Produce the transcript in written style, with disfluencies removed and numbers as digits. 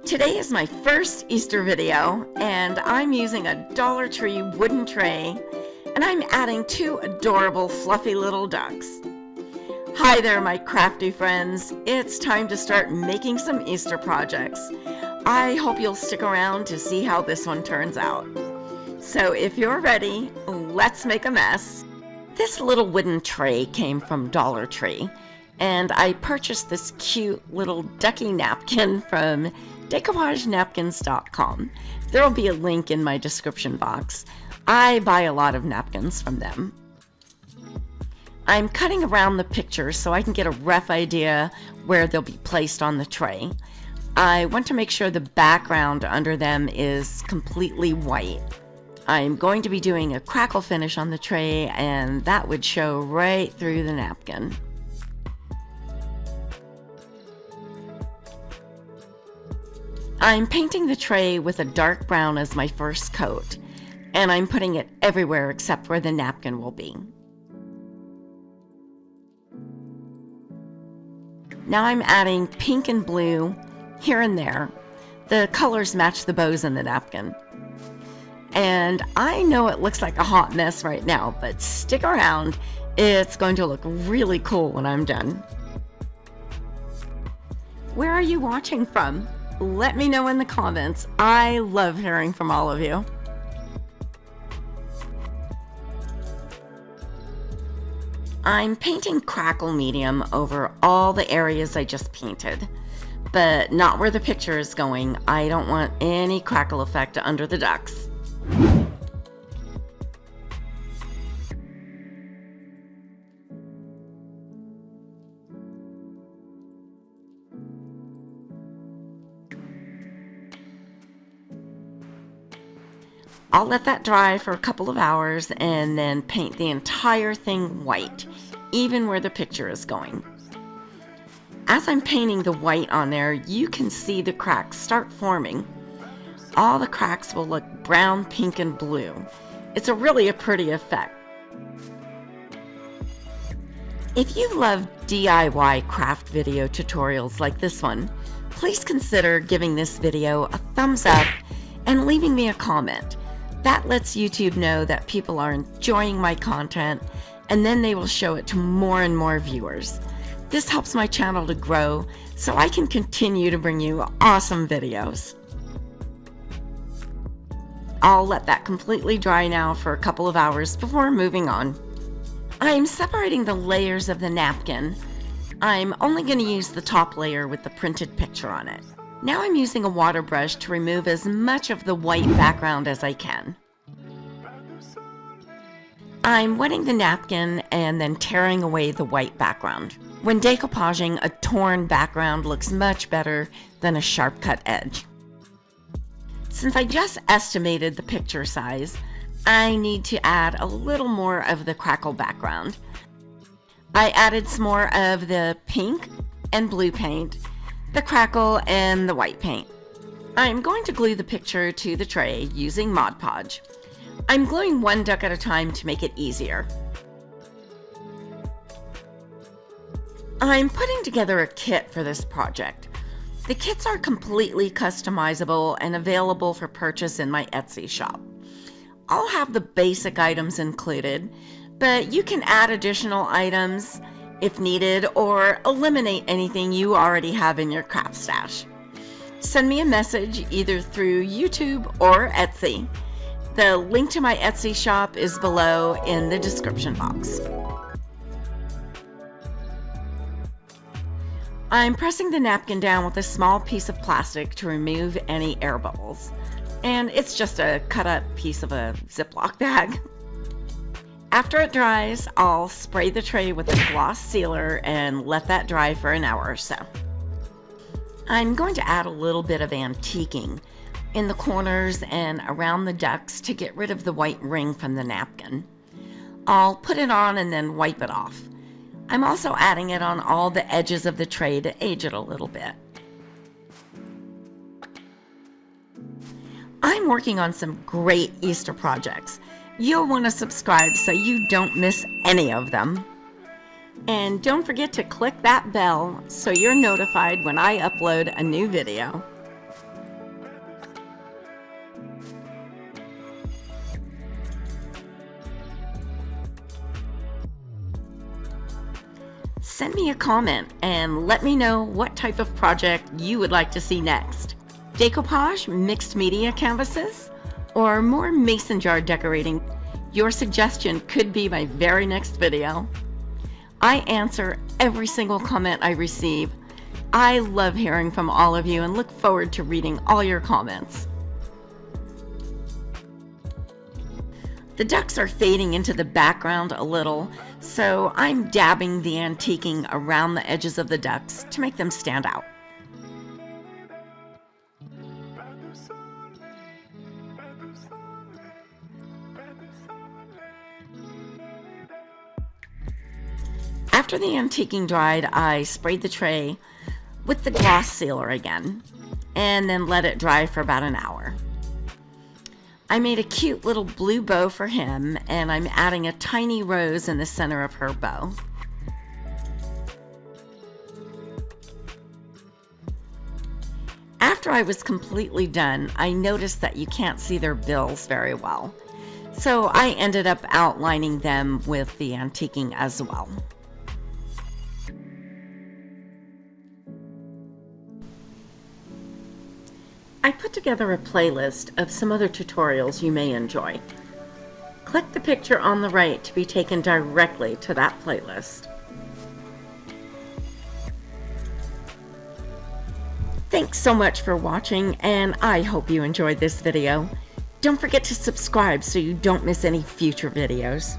Today is my first Easter video, and I'm using a Dollar Tree wooden tray, and I'm adding 2 adorable fluffy little ducks. Hi there, my crafty friends. It's time to start making some Easter projects. I hope you'll stick around to see how this one turns out. So if you're ready, let's make a mess. This little wooden tray came from Dollar Tree, and I purchased this cute little ducky napkin from DecoupageNapkins.com. There will be a link in my description box. I buy a lot of napkins from them. I'm cutting around the picture so I can get a rough idea where they'll be placed on the tray. I want to make sure the background under them is completely white. I'm going to be doing a crackle finish on the tray, and that would show right through the napkin. I'm painting the tray with a dark brown as my first coat, and I'm putting it everywhere except where the napkin will be. Now I'm adding pink and blue here and there. The colors match the bows in the napkin. And I know it looks like a hot mess right now, but stick around. It's going to look really cool when I'm done. Where are you watching from? Let me know in the comments. I love hearing from all of you. I'm painting crackle medium over all the areas I just painted, but not where the picture is going. I don't want any crackle effect under the ducks. I'll let that dry for a couple of hours and then paint the entire thing white, even where the picture is going. As I'm painting the white on there, you can see the cracks start forming. All the cracks will look brown, pink, and blue. It's really a pretty effect. If you love DIY craft video tutorials like this one, please consider giving this video a thumbs up and leaving me a comment. That lets YouTube know that people are enjoying my content, and then they will show it to more and more viewers. This helps my channel to grow so I can continue to bring you awesome videos. I'll let that completely dry now for a couple of hours before moving on. I'm separating the layers of the napkin. I'm only going to use the top layer with the printed picture on it. Now I'm using a water brush to remove as much of the white background as I can. I'm wetting the napkin and then tearing away the white background. When decoupaging, a torn background looks much better than a sharp cut edge. Since I just estimated the picture size, I need to add a little more of the crackle background. I added some more of the pink and blue paint, the crackle, and the white paint. I'm going to glue the picture to the tray using Mod Podge. I'm gluing one duck at a time to make it easier. I'm putting together a kit for this project. The kits are completely customizable and available for purchase in my Etsy shop. I'll have the basic items included, but you can add additional items if needed, or eliminate anything you already have in your craft stash. Send me a message either through YouTube or Etsy. The link to my Etsy shop is below in the description box. I'm pressing the napkin down with a small piece of plastic to remove any air bubbles. And it's just a cut up piece of a Ziploc bag. After it dries, I'll spray the tray with a gloss sealer and let that dry for an hour or so. I'm going to add a little bit of antiquing in the corners and around the ducks to get rid of the white ring from the napkin. I'll put it on and then wipe it off. I'm also adding it on all the edges of the tray to age it a little bit. I'm working on some great Easter projects. You'll want to subscribe so you don't miss any of them. And don't forget to click that bell so you're notified when I upload a new video. Send me a comment and let me know what type of project you would like to see next. Decoupage mixed media canvases or more mason jar decorating? Your suggestion could be my very next video. I answer every single comment I receive. I love hearing from all of you and look forward to reading all your comments. The ducks are fading into the background a little, so I'm dabbing the antiquing around the edges of the ducks to make them stand out. After the antiquing dried, I sprayed the tray with the gloss sealer again, and then let it dry for about an hour. I made a cute little blue bow for him, and I'm adding a tiny rose in the center of her bow. After I was completely done, I noticed that you can't see their bills very well, so I ended up outlining them with the antiquing as well. I put together a playlist of some other tutorials you may enjoy. Click the picture on the right to be taken directly to that playlist. Thanks so much for watching, and I hope you enjoyed this video. Don't forget to subscribe so you don't miss any future videos.